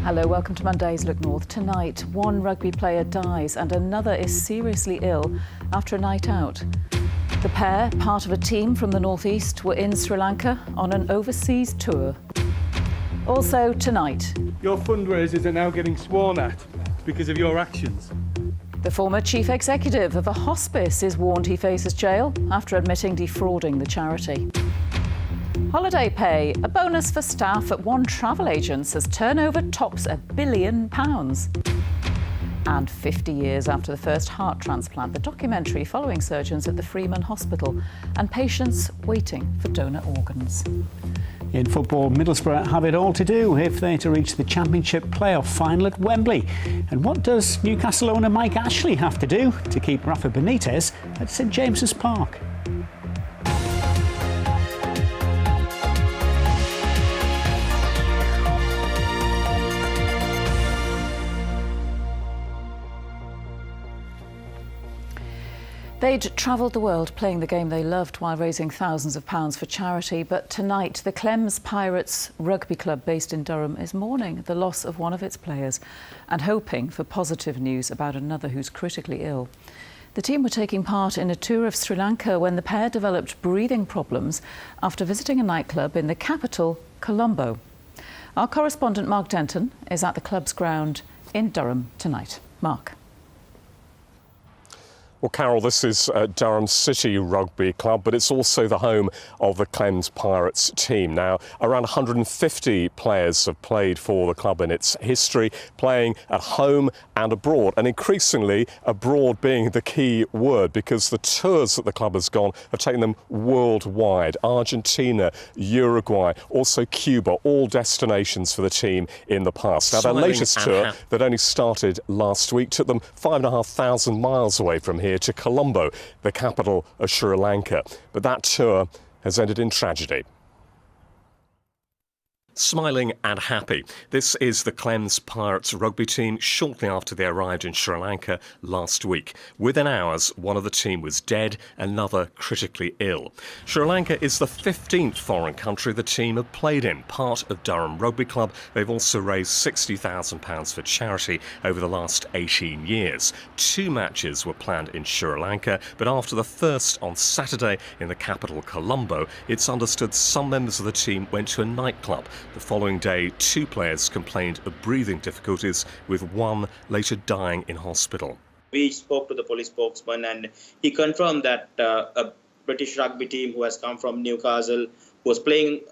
Hello, welcome to Monday's Look North. Tonight, one rugby player dies and another is seriously ill after a night out. The pair, part of a team from the northeast, were in Sri Lanka on an overseas tour. Also tonight, your fundraisers are now getting sworn at because of your actions. The former chief executive of a hospice is warned he faces jail after admitting defrauding the charity. Holiday pay, a bonus for staff at one travel agent as turnover tops £1 billion. And 50 years after the first heart transplant, the documentary following surgeons at the Freeman Hospital and patients waiting for donor organs. In football, Middlesbrough have it all to do if they're to reach the Championship playoff final at Wembley. And what does Newcastle owner Mike Ashley have to do to keep Rafa Benitez at St James's Park? They'd travelled the world playing the game they loved while raising thousands of pounds for charity. But tonight, the Clems Pirates rugby club based in Durham is mourning the loss of one of its players and hoping for positive news about another who's critically ill. The team were taking part in a tour of Sri Lanka when the pair developed breathing problems after visiting a nightclub in the capital, Colombo. Our correspondent Mark Denton is at the club's ground in Durham tonight. Mark. Well, Carol, this is Durham City Rugby Club, but it's also the home of the Clems Pirates team. Now, around 150 players have played for the club in its history, playing at home and abroad, and increasingly abroad being the key word, because the tours that the club has gone have taken them worldwide. Argentina, Uruguay, also Cuba, all destinations for the team in the past. Now, their latest tour that only started last week took them 5,500 miles away from here to Colombo, the capital of Sri Lanka. But that tour has ended in tragedy. Smiling and happy. This is the Clems Pirates rugby team shortly after they arrived in Sri Lanka last week. Within hours, one of the team was dead, another critically ill. Sri Lanka is the 15th foreign country the team have played in, part of Durham Rugby Club. They've also raised £60,000 for charity over the last 18 years. 2 matches were planned in Sri Lanka, but after the first on Saturday in the capital Colombo, it's understood some members of the team went to a nightclub. The following day, 2 players complained of breathing difficulties, with one later dying in hospital. We spoke to the police spokesman and he confirmed that a British rugby team who has come from Newcastle was playing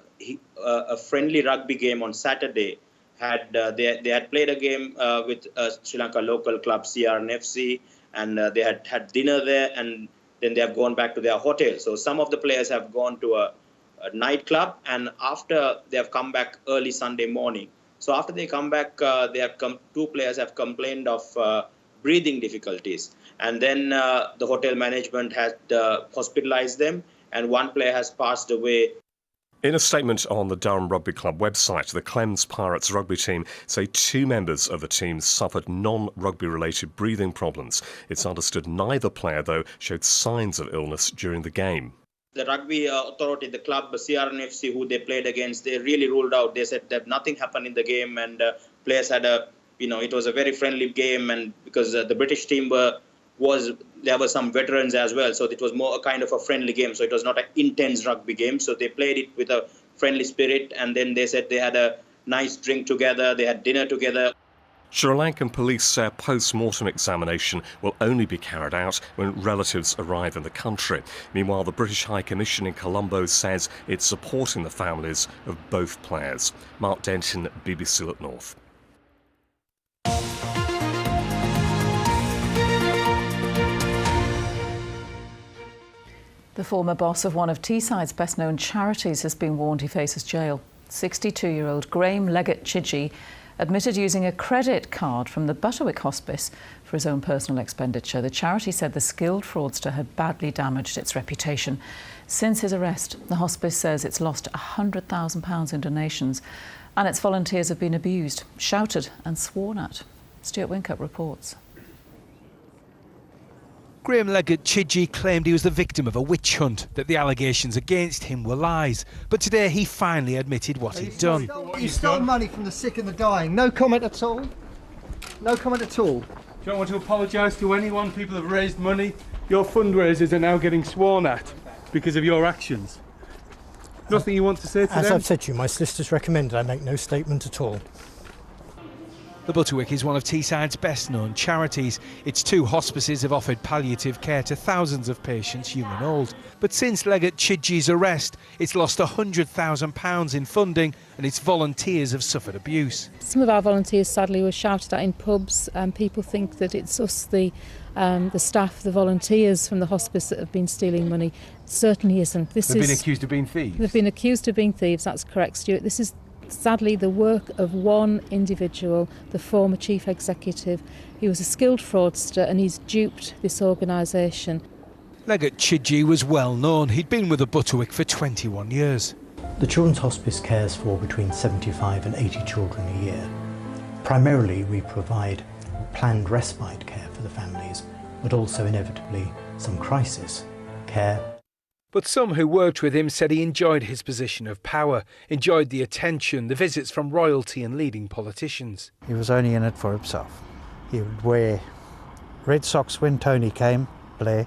a friendly rugby game on Saturday. They had played a game with a Sri Lanka local club, CRNFC, and they had dinner there, and then they have gone back to their hotel. So some of the players have gone to a nightclub, and after they have come back early Sunday morning. So after they come back, 2 players have complained of breathing difficulties, and then the hotel management had hospitalized them, and 1 player has passed away. In a statement on the Durham Rugby Club website, the Clems Pirates rugby team say 2 members of the team suffered non-rugby related breathing problems. It's understood neither player, though, showed signs of illness during the game. The rugby authority, the club, CRNFC, who they played against, they really ruled out. They said that nothing happened in the game, and players had it was a very friendly game, and because the British team there were some veterans as well, so it was more a kind of a friendly game. So it was not an intense rugby game. So they played it with a friendly spirit, and then they said they had a nice drink together, they had dinner together. Sri Lankan police say a post-mortem examination will only be carried out when relatives arrive in the country. Meanwhile, the British High Commission in Colombo says it's supporting the families of both players. Mark Denton, BBC Look North. The former boss of one of Teesside's best-known charities has been warned he faces jail. 62-year-old Graham Leggett-Chidgey admitted using a credit card from the Butterwick Hospice for his own personal expenditure. The charity said the skilled fraudster had badly damaged its reputation. Since his arrest, the hospice says it's lost £100,000 in donations, and its volunteers have been abused, shouted and sworn at. Stuart Wincup reports. Graham Leggett Chidgey claimed he was the victim of a witch hunt, that the allegations against him were lies. But today he finally admitted what he'd done. You stole money from the sick and the dying. No comment at all? No comment at all? You don't want to apologise to anyone? People have raised money. Your fundraisers are now getting sworn at because of your actions. Nothing you want to say to them? As I've said to you, my solicitors recommended I make no statement at all. The Butterwick is one of Teesside's best-known charities. Its 2 hospices have offered palliative care to thousands of patients, young and old. But since Leggett Chidgey's arrest, it's lost £100,000 in funding and its volunteers have suffered abuse. Some of our volunteers, sadly, were shouted at in pubs, and people think that it's us, the staff, the volunteers from the hospice, that have been stealing money. It certainly isn't. They've been accused of being thieves? They've been accused of being thieves, that's correct, Stuart. This is sadly the work of one individual, the former chief executive. He was a skilled fraudster and he's duped this organisation. Leggett Chidgey was well known. He'd been with the Butterwick for 21 years. The Children's Hospice cares for between 75 and 80 children a year. Primarily we provide planned respite care for the families, but also inevitably some crisis care. But some who worked with him said he enjoyed his position of power, enjoyed the attention, the visits from royalty and leading politicians. He was only in it for himself. He would wear red socks when Tony came, Blair,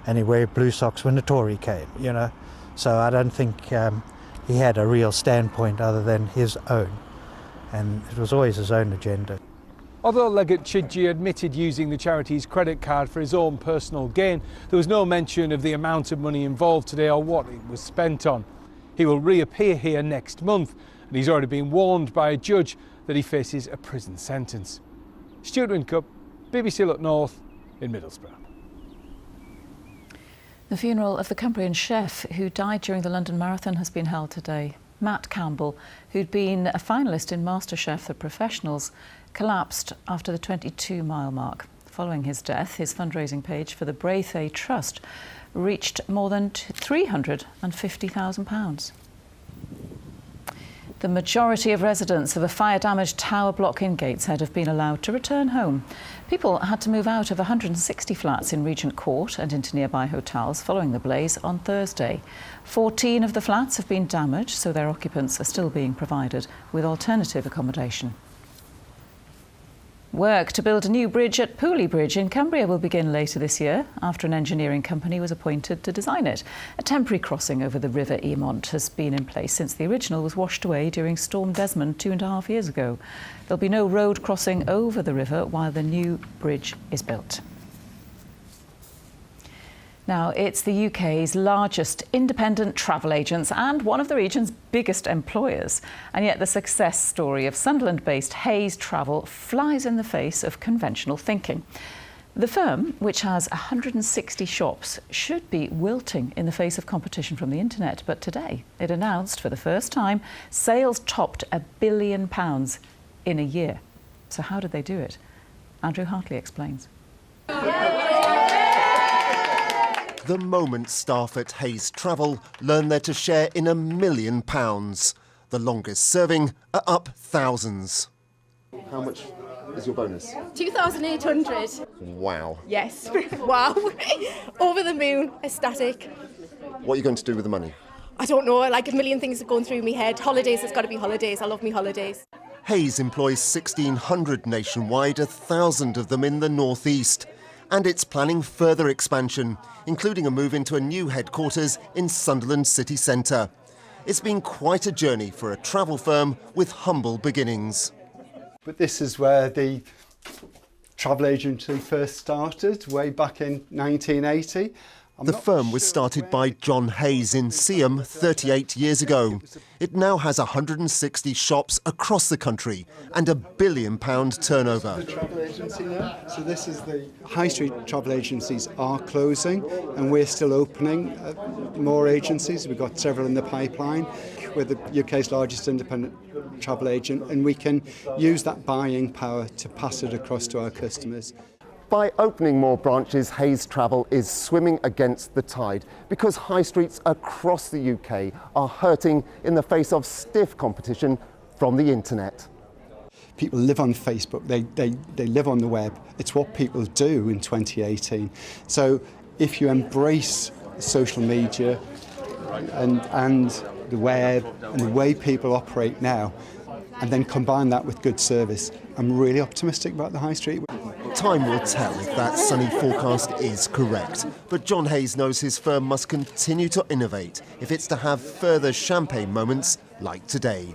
and he'd wear blue socks when the Tory came, you know. So I don't think he had a real standpoint other than his own. And it was always his own agenda. Although Leggett Chidgey admitted using the charity's credit card for his own personal gain, there was no mention of the amount of money involved today or what it was spent on. He will reappear here next month, and he's already been warned by a judge that he faces a prison sentence. Stuart Wincup, BBC Look North in Middlesbrough. The funeral of the Cumbrian chef who died during the London Marathon has been held today. Matt Campbell, who'd been a finalist in MasterChef The Professionals, collapsed after the 22-mile mark. Following his death, his fundraising page for the Braithwaite Trust reached more than £350,000. The majority of residents of a fire-damaged tower block in Gateshead have been allowed to return home. People had to move out of 160 flats in Regent Court and into nearby hotels following the blaze on Thursday. 14 of the flats have been damaged, so their occupants are still being provided with alternative accommodation. Work to build a new bridge at Pooley Bridge in Cumbria will begin later this year after an engineering company was appointed to design it. A temporary crossing over the River Eamont has been in place since the original was washed away during Storm Desmond 2.5 years ago. There'll be no road crossing over the river while the new bridge is built. Now, it's the UK's largest independent travel agents and one of the region's biggest employers. And yet the success story of Sunderland-based Hayes Travel flies in the face of conventional thinking. The firm, which has 160 shops, should be wilting in the face of competition from the internet. But today, it announced for the first time sales topped £1 billion in a year. So how did they do it? Andrew Hartley explains. The moment staff at Hayes Travel learn they're to share in £1 million. The longest serving are up thousands. How much is your bonus? 2,800. Wow. Yes. Wow. Over the moon. Ecstatic. What are you going to do with the money? I don't know. Like a million things are going through my head. Holidays, it's got to be holidays. I love me holidays. Hayes employs 1,600 nationwide, 1,000 of them in the northeast. And it's planning further expansion, including a move into a new headquarters in Sunderland city centre. It's been quite a journey for a travel firm with humble beginnings. But this is where the travel agency first started, way back in 1980. The firm was started by John Hayes in Seaham 38 years ago. It now has 160 shops across the country and £1 billion turnover. The travel agency now. So this is the high street travel agencies are closing and we're still opening more agencies. We've got several in the pipeline. We're the UK's largest independent travel agent and we can use that buying power to pass it across to our customers. By opening more branches, Hayes Travel is swimming against the tide because high streets across the UK are hurting in the face of stiff competition from the internet. People live on Facebook, they live on the web. It's what people do in 2018. So if you embrace social media and the web and the way people operate now, and then combine that with good service, I'm really optimistic about the high street. Time will tell if that sunny forecast is correct. But John Hayes knows his firm must continue to innovate if it's to have further champagne moments like today.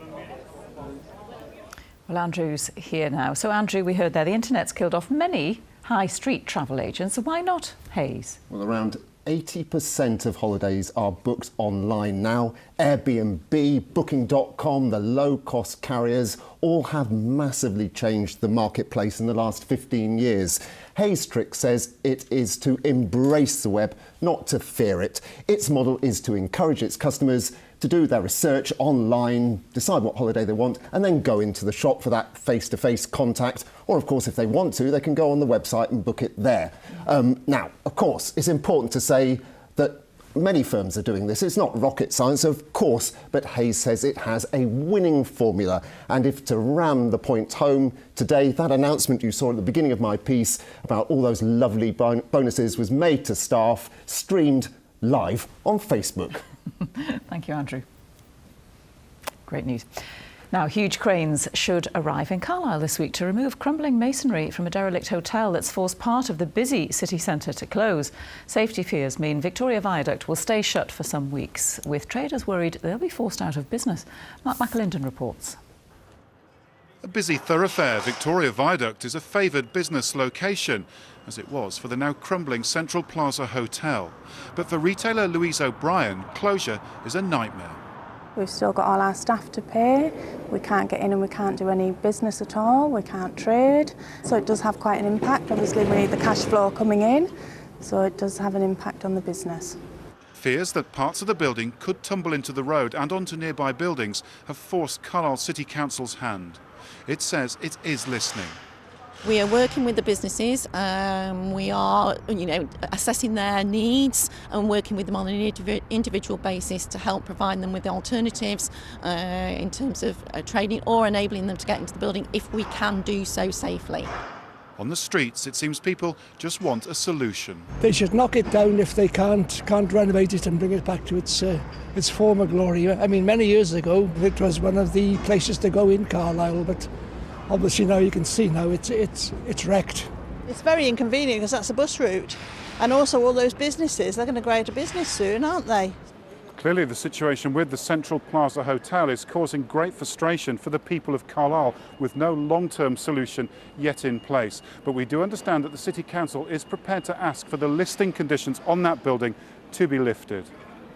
Well, Andrew's here now. So, Andrew, we heard there the internet's killed off many high street travel agents. So why not Hayes? Well, around 80% of holidays are booked online now. Airbnb, Booking.com, the low-cost carriers all have massively changed the marketplace in the last 15 years. Hayes Trick says it is to embrace the web, not to fear it. Its model is to encourage its customers to do their research online, decide what holiday they want, and then go into the shop for that face-to-face contact. Or, of course, if they want to, they can go on the website and book it there. Now, of course, it's important to say that many firms are doing this. It's not rocket science, of course, but Hayes says it has a winning formula. And if to ram the point home today, that announcement you saw at the beginning of my piece about all those lovely bonuses was made to staff, streamed live on Facebook. Thank you, Andrew. Great news. Now, huge cranes should arrive in Carlisle this week to remove crumbling masonry from a derelict hotel that's forced part of the busy city centre to close. Safety fears mean Victoria Viaduct will stay shut for some weeks, with traders worried they'll be forced out of business. Mark McAlinden reports. A busy thoroughfare, Victoria Viaduct is a favoured business location, as it was for the now crumbling Central Plaza Hotel. But for retailer Louise O'Brien, closure is a nightmare. We've still got all our staff to pay, we can't get in and we can't do any business at all, we can't trade. So it does have quite an impact. Obviously we need the cash flow coming in, so it does have an impact on the business. Fears that parts of the building could tumble into the road and onto nearby buildings have forced Carlisle City Council's hand. It says it is listening. We are working with the businesses, we are assessing their needs and working with them on an individual basis to help provide them with alternatives in terms of trading or enabling them to get into the building if we can do so safely. On the streets, it seems people just want a solution. They should knock it down if they can't renovate it and bring it back to its former glory. I mean, many years ago, it was one of the places to go in Carlisle, but obviously now you can see now it's wrecked. It's very inconvenient because that's a bus route, and also all those businesses, they're going to go out of business soon, aren't they? Clearly the situation with the Central Plaza Hotel is causing great frustration for the people of Carlisle, with no long-term solution yet in place. But we do understand that the City Council is prepared to ask for the listing conditions on that building to be lifted.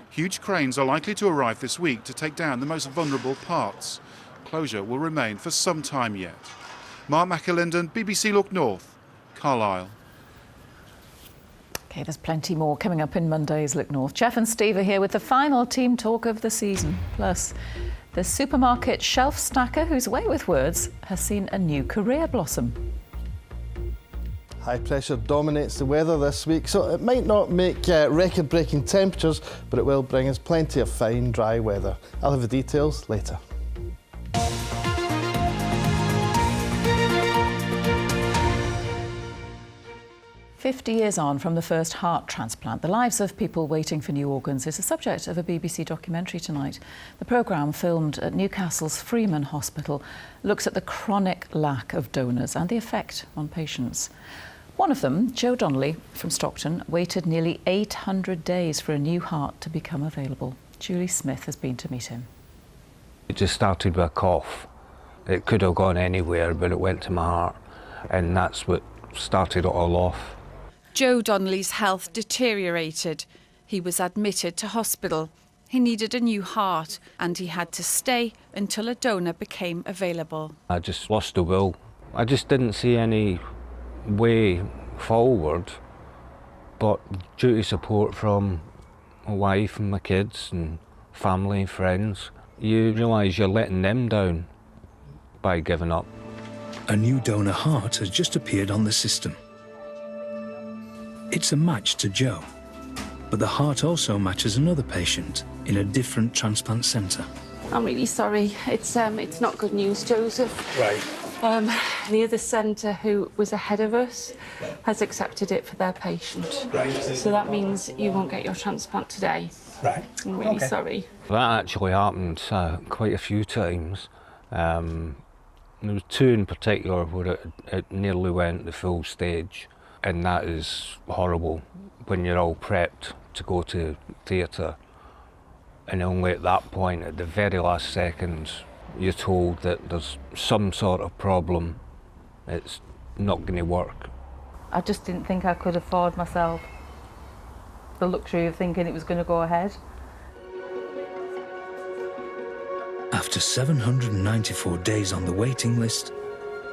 Huge cranes are likely to arrive this week to take down the most vulnerable parts. Closure will remain for some time yet. Mark McAlinden, BBC Look North, Carlisle. OK, there's plenty more coming up in Monday's Look North. Jeff and Steve are here with the final team talk of the season. Plus, the supermarket shelf stacker whose way with words has seen a new career blossom. High pressure dominates the weather this week, so it might not make record-breaking temperatures, but it will bring us plenty of fine, dry weather. I'll have the details later. 50 years on from the first heart transplant, the lives of people waiting for new organs is the subject of a BBC documentary tonight. The programme, filmed at Newcastle's Freeman Hospital, looks at the chronic lack of donors and the effect on patients. One of them, Joe Donnelly from Stockton, waited nearly 800 days for a new heart to become available. Julie Smith has been to meet him. It just started with a cough. It could have gone anywhere, but it went to my heart, and that's what started it all off. Joe Donnelly's health deteriorated. He was admitted to hospital. He needed a new heart, and he had to stay until a donor became available. I just lost the will. I just didn't see any way forward, but due to support from my wife and my kids and family and friends, you realise you're letting them down by giving up. A new donor heart has just appeared on the system. It's a match to Joe, but the heart also matches another patient in a different transplant centre. I'm really sorry. It's not good news, Joseph. Right. The other centre who was ahead of us has accepted it for their patient. Right. So that means you won't get your transplant today. Right. I'm really Okay. sorry. That actually happened quite a few times. There was 2 in particular where it nearly went the full stage, and that is horrible when you're all prepped to go to theatre, and only at that point, at the very last second, you're told that there's some sort of problem, it's not going to work. I just didn't think I could afford myself the luxury of thinking it was going to go ahead. After 794 days on the waiting list,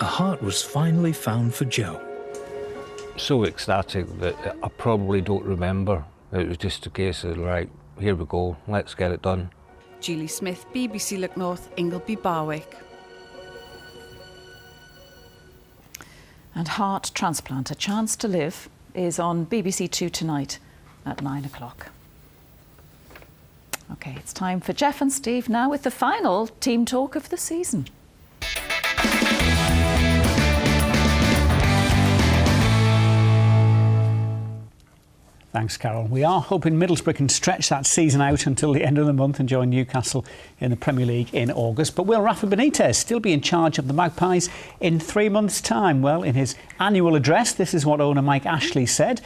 a heart was finally found for Joe. So ecstatic that I probably don't remember. It was just a case of, right, here we go, let's get it done. Julie Smith, BBC Look North, Ingleby Barwick. And heart transplant, A Chance to Live, is on BBC Two tonight at 9 o'clock. OK, it's time for Jeff and Steve now with the final team talk of the season. Thanks, Carol. We are hoping Middlesbrough can stretch that season out until the end of the month and join Newcastle in the Premier League in August. But will Rafa Benitez still be in charge of the Magpies in 3 months' time? Well, in his annual address, this is what owner Mike Ashley said.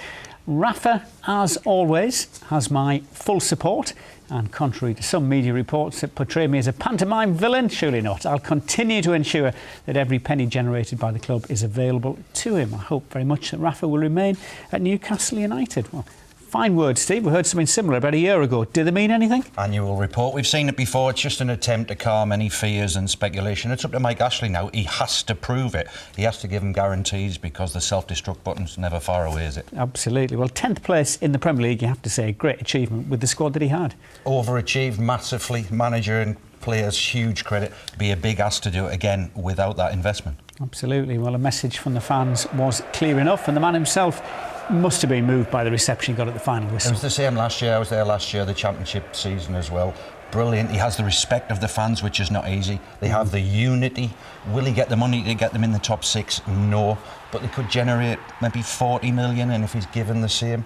Rafa, as always, has my full support. And contrary to some media reports that portray me as a pantomime villain, surely not. I'll continue to ensure that every penny generated by the club is available to him. I hope very much that Rafa will remain at Newcastle United. Well, fine words, Steve. We heard something similar about a year ago. Do they mean anything? Annual report. We've seen it before. It's just an attempt to calm any fears and speculation. It's up to Mike Ashley now. He has to prove it. He has to give them guarantees because the self-destruct button's never far away, is it? Absolutely. Well, 10th place in the Premier League, you have to say, great achievement with the squad that he had. Overachieved massively. Manager and players, huge credit. Be a big ask to do it again without that investment. Absolutely. Well, a message from the fans was clear enough, and the man himself must have been moved by the reception he got at the final whistle. It was the same last year. I was there last year, the championship season as well. Brilliant. He has the respect of the fans, which is not easy. They have the unity. Will he get the money to get them in the top 6? No. But they could generate maybe 40 million, and if he's given the same,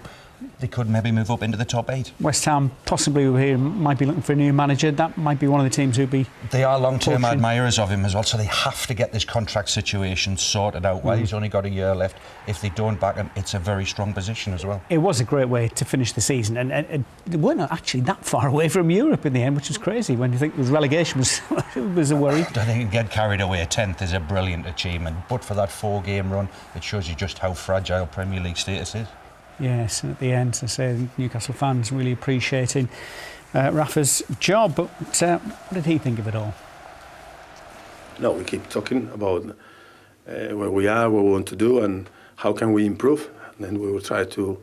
they could maybe move up into the top 8. West Ham possibly here might be looking for a new manager. That might be one of the teams who'd be... They are long-term pushing. admirers of him as well, so they have to get this contract situation sorted out while he's only got a year left. If they don't back him, it's a very strong position as well. It was a great way to finish the season, and they weren't actually that far away from Europe in the end, which was crazy when you think the relegation was a worry. I don't think you can get carried away. 10th is a brilliant achievement, but for that 4-game run, it shows you just how fragile Premier League status is. Yes, and at the end, I say, Newcastle fans really appreciating Rafa's job. But what did he think of it all? No, we keep talking about where we are, what we want to do, and how can we improve. And then we will try to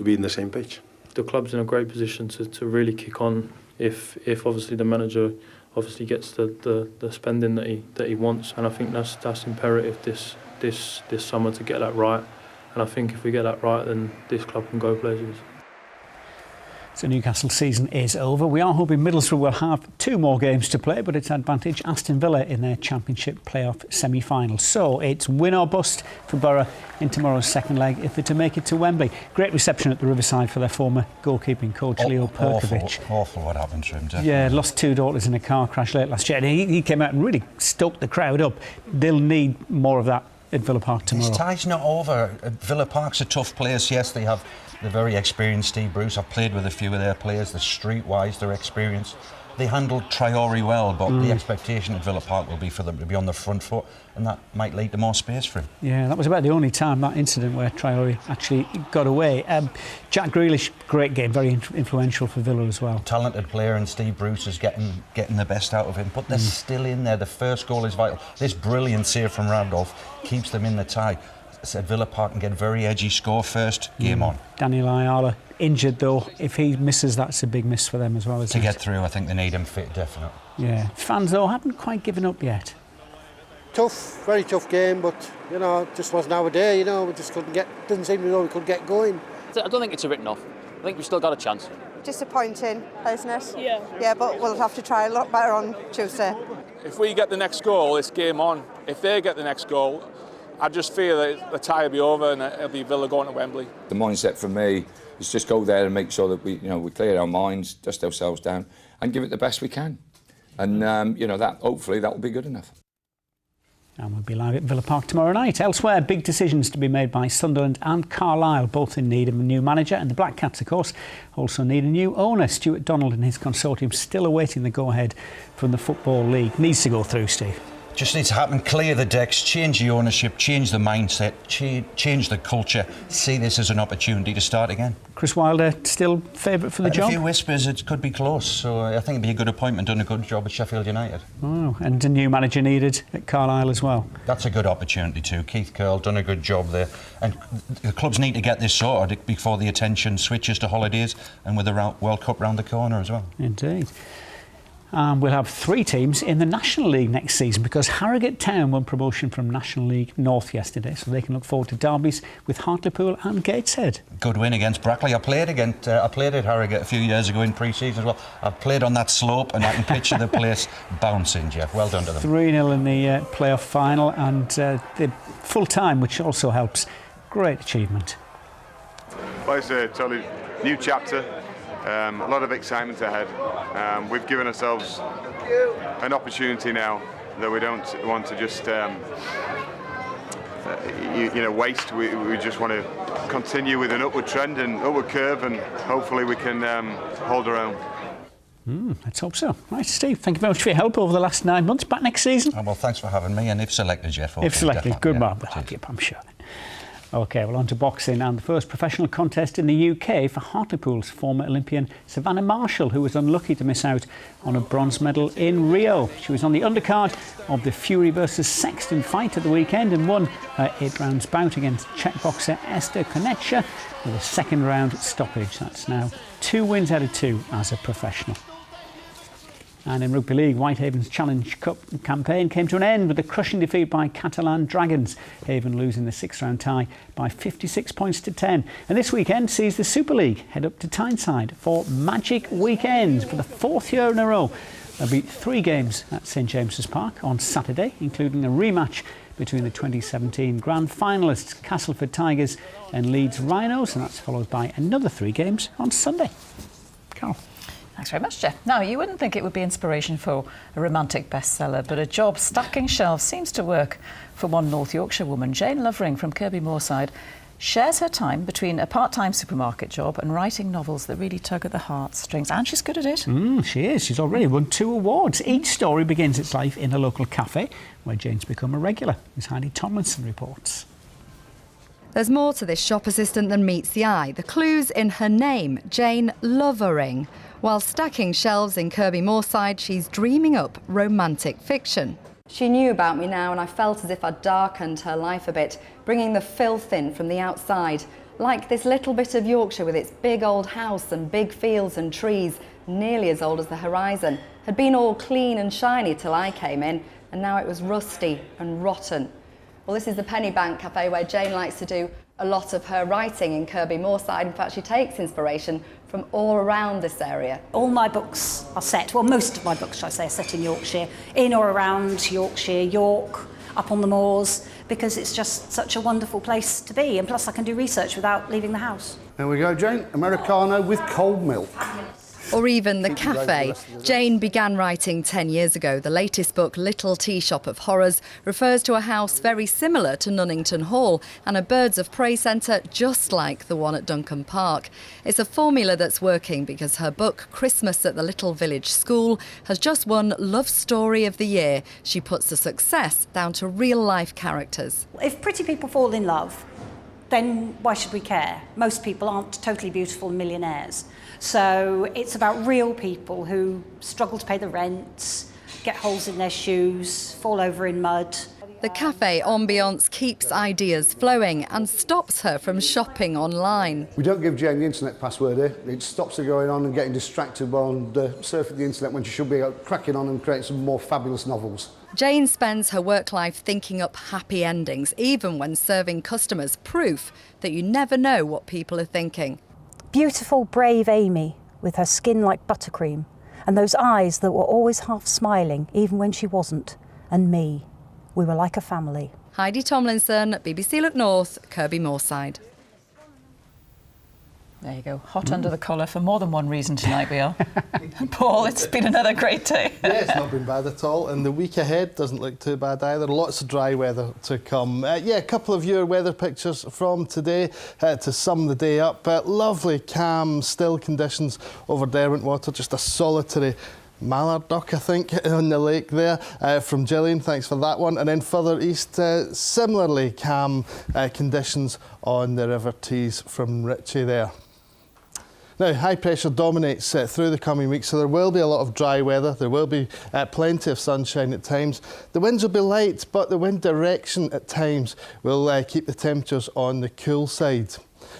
be in the same page. The club's in a great position to really kick on if obviously the manager obviously gets the spending that he wants, and I think that's imperative this summer to get that right. And I think if we get that right, then this club can go places. So Newcastle season is over. We are hoping Middlesbrough will have 2 more games to play, but it's advantage Aston Villa in their Championship playoff semi-final. So it's win or bust for Borough in tomorrow's second leg if they're to make it to Wembley. Great reception at the Riverside for their former goalkeeping coach, Leo Perkovic. Awful what happened to him, definitely. Yeah, lost 2 daughters in a car crash late last year. And he came out and really stoked the crowd up. They'll need more of that at Villa Park tomorrow. His tie's not over. Villa Park's a tough place. Yes, they have the very experienced Steve Bruce. I've played with a few of their players. They're streetwise, they're experienced. They handled Traore well, but the expectation at Villa Park will be for them to be on the front foot, and that might lead to more space for him. Yeah, that was about the only time, that incident, where Traore actually got away. Jack Grealish, great game, very influential for Villa as well. Talented player, and Steve Bruce is getting the best out of him, but they're still in there. The first goal is vital. This brilliant save from Randolph keeps them in the tie. Said Villa Park can get a very edgy score first, game on. Daniel Ayala injured though. If he misses, that's a big miss for them as well, isn't it? To get through, I think they need him fit, definitely. Yeah, fans though haven't quite given up yet. Tough, very tough game, but you know, it just wasn't our day. You know, we just didn't seem to know we could get going. I don't think it's a written off. I think we've still got a chance. Disappointing, isn't it? Yeah, but we'll have to try a lot better on Tuesday. If we get the next goal, it's game on. If they get the next goal, I just fear that the tie will be over and it'll be Villa going to Wembley. The mindset for me is just go there and make sure that we clear our minds, dust ourselves down, and give it the best we can. And that hopefully that will be good enough. And we'll be live at Villa Park tomorrow night. Elsewhere, big decisions to be made by Sunderland and Carlisle, both in need of a new manager. And the Black Cats, of course, also need a new owner. Stuart Donald and his consortium still awaiting the go-ahead from the Football League. Needs to go through, Steve. Just needs to happen. Clear the decks, change the ownership, change the mindset, change the culture. See this as an opportunity to start again. Chris Wilder still favourite for the job? A few whispers it could be close, so I think it'd be a good appointment, done a good job at Sheffield United. Oh, and a new manager needed at Carlisle as well. That's a good opportunity too. Keith Curle done a good job there, and the clubs need to get this sorted before the attention switches to holidays and with the World Cup round the corner as well. Indeed. We'll have 3 teams in the National League next season because Harrogate Town won promotion from National League North yesterday, so they can look forward to derbies with Hartlepool and Gateshead. Good win against Brackley. I played at Harrogate a few years ago in pre-season as well. I've played on that slope and I can picture the place bouncing, Jeff. Well done to them. 3-0 in the playoff final and the full time, which also helps. Great achievement. Well, it's a totally new chapter. A lot of excitement ahead. We've given ourselves an opportunity now that we don't want to just waste. We just want to continue with an upward trend and upward curve, and hopefully we can hold our own. Let's hope so. Right, Steve, thank you very much for your help over the last 9 months. Back next season. Oh, well, thanks for having me, and if selected, Jeff. If selected, good man. We'll have you, I'm sure. OK, well, on to boxing and the first professional contest in the UK for Hartlepool's former Olympian Savannah Marshall, who was unlucky to miss out on a bronze medal in Rio. She was on the undercard of the Fury versus Sexton fight at the weekend and won her 8 rounds bout against Czech boxer Esther Konechka with a second round stoppage. That's now 2 wins out of 2 as a professional. And in Rugby League, Whitehaven's Challenge Cup campaign came to an end with a crushing defeat by Catalan Dragons, Haven losing the 6th-round tie by 56 points to 10. And this weekend sees the Super League head up to Tyneside for Magic Weekend for the 4th year in a row. There'll be 3 games at St James's Park on Saturday, including a rematch between the 2017 grand finalists Castleford Tigers and Leeds Rhinos, and that's followed by another 3 games on Sunday. Carol. Thanks very much, Jeff. Now, you wouldn't think it would be inspiration for a romantic bestseller, but a job stacking shelves seems to work for one North Yorkshire woman. Jane Lovering from Kirby Moorside shares her time between a part-time supermarket job and writing novels that really tug at the heartstrings. And she's good at it. She is. She's already won 2 awards. Each story begins its life in a local cafe, where Jane's become a regular. As Heidi Tomlinson reports. There's more to this shop assistant than meets the eye. The clue's in her name, Jane Lovering. While stacking shelves in Kirby Moorside, she's dreaming up romantic fiction. She knew about me now, and I felt as if I'd darkened her life a bit, bringing the filth in from the outside. Like this little bit of Yorkshire with its big old house and big fields and trees, nearly as old as the horizon, had been all clean and shiny till I came in, and now it was rusty and rotten. Well, this is the Penny Bank Cafe where Jane likes to do a lot of her writing in Kirby Moorside. In fact, she takes inspiration from all around this area. All my books are set, well, most of my books, shall I say, are set in Yorkshire, in or around Yorkshire, York, up on the moors, because it's just such a wonderful place to be, and plus I can do research without leaving the house. There we go, Jane. Americano with cold milk. Or even the cafe. Jane began writing 10 years ago. The latest book, Little Tea Shop of Horrors, refers to a house very similar to Nunnington Hall and a birds of prey centre just like the one at Duncan Park. It's a formula that's working because her book, Christmas at the Little Village School, has just won Love Story of the Year. She puts the success down to real-life characters. If pretty people fall in love, then why should we care? Most people aren't totally beautiful millionaires. So it's about real people who struggle to pay the rent, get holes in their shoes, fall over in mud. The cafe ambience keeps ideas flowing and stops her from shopping online. We don't give Jane the internet password here. It stops her going on and getting distracted while surfing the internet when she should be cracking on and creating some more fabulous novels. Jane spends her work life thinking up happy endings, even when serving customers, proof that you never know what people are thinking. Beautiful, brave Amy, with her skin like buttercream, And those eyes that were always half smiling, even when she wasn't. And me. We were like a family. Heidi Tomlinson, BBC Look North, Kirby Moorside. There you go. Hot under the collar for more than one reason tonight, we are. Paul, it's been another great day. Yeah, it's not been bad at all. And the week ahead doesn't look too bad either. Lots of dry weather to come. A couple of your weather pictures from today to sum the day up. Lovely, calm, still conditions over Derwentwater. Just a solitary mallard duck, I think, on the lake there from Gillian. Thanks for that one. And then further east, similarly calm conditions on the River Tees from Ritchie there. Now, high pressure dominates through the coming weeks, so there will be a lot of dry weather. There will be plenty of sunshine at times. The winds will be light, but the wind direction at times will keep the temperatures on the cool side.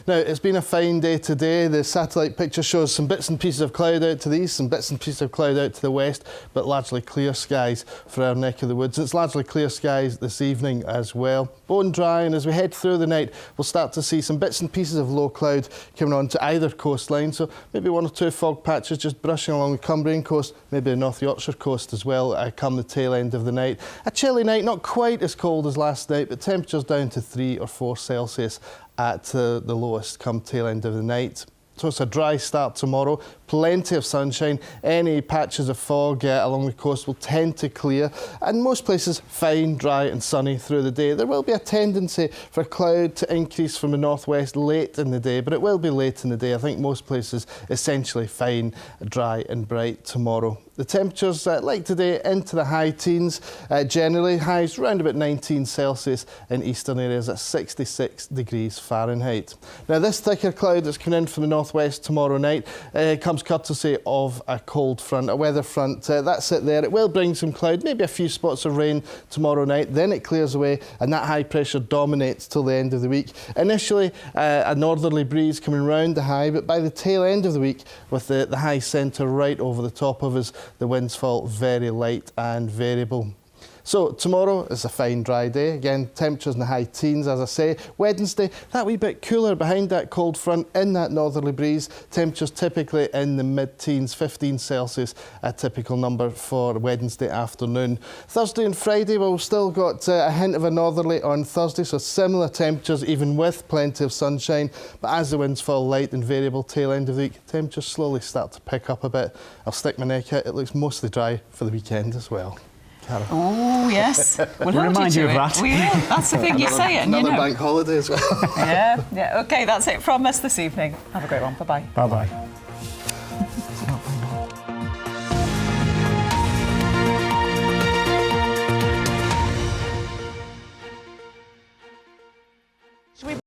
Now, it's been a fine day today. The satellite picture shows some bits and pieces of cloud out to the east, some bits and pieces of cloud out to the west, but largely clear skies for our neck of the woods. It's largely clear skies this evening as well. Bone dry, and as we head through the night, we'll start to see some bits and pieces of low cloud coming onto either coastline. So maybe one or two fog patches just brushing along the Cumbrian coast, maybe the North Yorkshire coast as well, come the tail end of the night. A chilly night, not quite as cold as last night, but temperatures down to 3 or 4 Celsius at the lowest come tail end of the night. So it's a dry start tomorrow, plenty of sunshine. Any patches of fog along the coast will tend to clear, and most places fine, dry and sunny through the day. There will be a tendency for cloud to increase from the northwest late in the day, but it will be late in the day. I think most places essentially fine, dry and bright tomorrow. The temperatures, like today, into the high teens. Generally, highs around about 19 Celsius in eastern areas at 66 degrees Fahrenheit. Now, this thicker cloud that's coming in from the northwest tomorrow night comes courtesy of a cold front, a weather front. That's it there. It will bring some cloud, maybe a few spots of rain tomorrow night. Then it clears away, and that high pressure dominates till the end of the week. Initially, a northerly breeze coming round the high, but by the tail end of the week, with the high centre right over the top of us, the winds fall very light and variable. So tomorrow is a fine dry day. Again, temperatures in the high teens, as I say. Wednesday, that wee bit cooler behind that cold front in that northerly breeze. Temperatures typically in the mid-teens, 15 Celsius, a typical number for Wednesday afternoon. Thursday and Friday, well, we've still got a hint of a northerly on Thursday, so similar temperatures even with plenty of sunshine. But as the winds fall light and variable tail end of the week, temperatures slowly start to pick up a bit. I'll stick my neck out. It looks mostly dry for the weekend as well. Carol. Oh, yes. We'll remind you of that. We will. That's the thing, you say it and you know. Another bank holiday as well. Yeah. OK, that's it from us this evening. Have a great one. Bye-bye. Bye-bye.